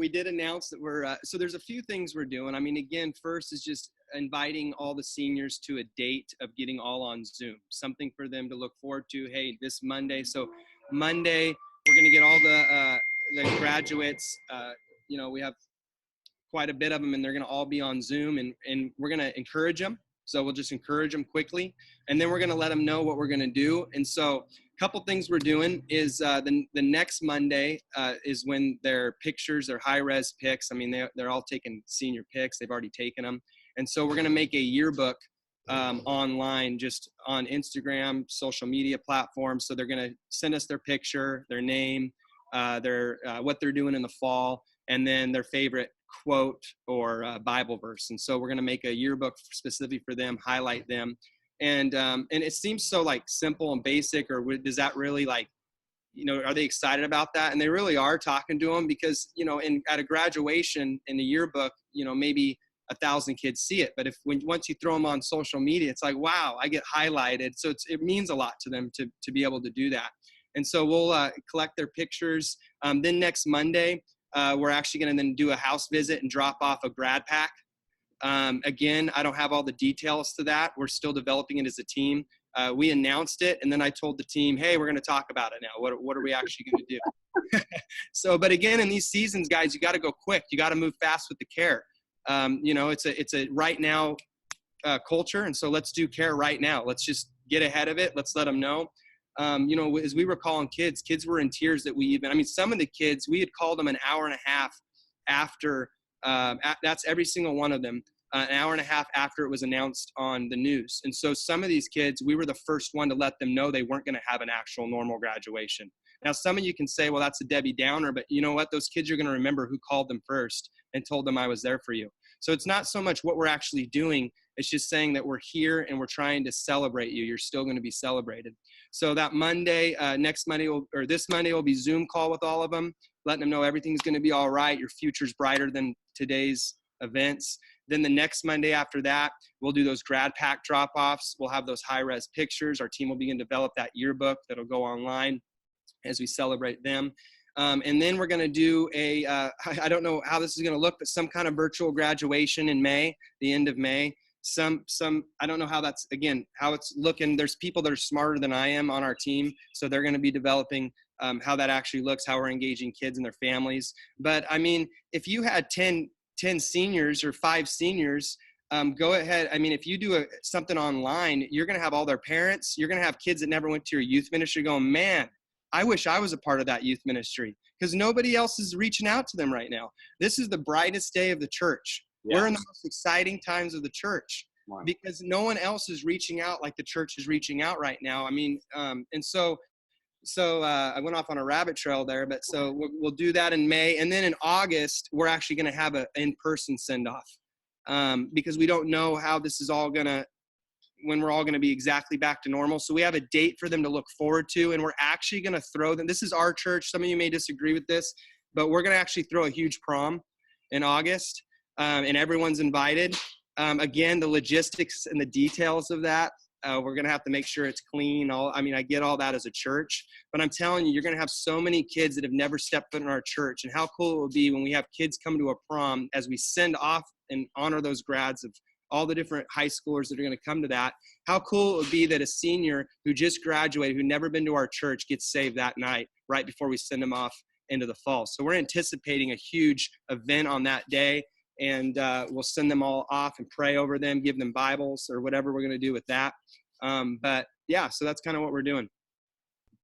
we did announce that so there's a few things we're doing. I mean, again, first is just inviting all the seniors to a date of getting all on Zoom, something for them to look forward to. Hey, this Monday. So Monday, we're going to get all the graduates. We have quite a bit of them, and they're going to all be on Zoom, and we're going to encourage them. So we'll just encourage them quickly, and then we're going to let them know what we're going to do. And so a couple things we're doing is the next Monday is when their pictures, their high-res pics, I mean, they're all taking senior pics. They've already taken them. And so we're going to make a yearbook online, just on Instagram, social media platforms. So they're going to send us their picture, their name, what they're doing in the fall, and then their favorite quote or Bible verse. And so we're going to make a yearbook specifically for them, highlight them. And it seems so like simple and basic, or does that really are they excited about that? And they really are, talking to them, because, at a graduation in the yearbook, maybe 1,000 kids see it. But once you throw them on social media, it's like, wow, I get highlighted. So it means a lot to them to be able to do that. And so we'll collect their pictures. Then next Monday, we're actually going to then do a house visit and drop off a grad pack. Again, I don't have all the details to that. We're still developing it as a team. We announced it, and then I told the team, hey, we're going to talk about it now. What are we actually going to do? But again, in these seasons, guys, you got to go quick. You got to move fast with the care. It's a right now culture, and so let's do care right now. Let's just get ahead of it. Let's let them know. As we were calling kids were in tears that some of the kids, we had called them an hour and a half after, that's every single one of them, an hour and a half after it was announced on the news. And so some of these kids, we were the first one to let them know they weren't going to have an actual normal graduation. Now, some of you can say, well, that's a Debbie Downer, but you know what? Those kids are going to remember who called them first and told them I was there for you. So it's not so much what we're actually doing. It's just saying that we're here and we're trying to celebrate you. You're still going to be celebrated. So that Monday, this Monday will be Zoom call with all of them, letting them know everything's going to be all right. Your future's brighter than today's events. Then the next Monday after that, we'll do those grad pack drop-offs. We'll have those high-res pictures. Our team will begin to develop that yearbook that'll go online as we celebrate them. And then we're going to do I don't know how this is going to look, but some kind of virtual graduation in May, the end of May. I don't know how it's looking. There's people that are smarter than I am on our team, so they're going to be developing how that actually looks, how we're engaging kids and their families. But I mean, if you had 10 seniors or 5 seniors, go ahead. I mean, if you do something online, you're going to have all their parents. You're going to have kids that never went to your youth ministry going, man, I wish I was a part of that youth ministry, because nobody else is reaching out to them right now. This is the brightest day of the church. Yeah. We're in the most exciting times of the church, because no one else is reaching out like the church is reaching out right now. I mean, so I went off on a rabbit trail there, but so we'll do that in May. And then in August, we're actually going to have an in-person send-off, because we don't know how this is all when we're all going to be exactly back to normal. So we have a date for them to look forward to, and we're actually going to throw them. This is our church. Some of you may disagree with this, but we're going to actually throw a huge prom in August, and everyone's invited. Again, the logistics and the details of that, we're going to have to make sure it's clean. I get all that as a church, but I'm telling you, you're going to have so many kids that have never stepped foot in our church. And how cool it will be when we have kids come to a prom, as we send off and honor those grads of all the different high schoolers that are going to come to that. How cool it would be that a senior who just graduated, who'd never been to our church, gets saved that night, right before we send them off into the fall. So we're anticipating a huge event on that day, and we'll send them all off and pray over them, give them Bibles or whatever we're going to do with that. But yeah, so that's kind of what we're doing.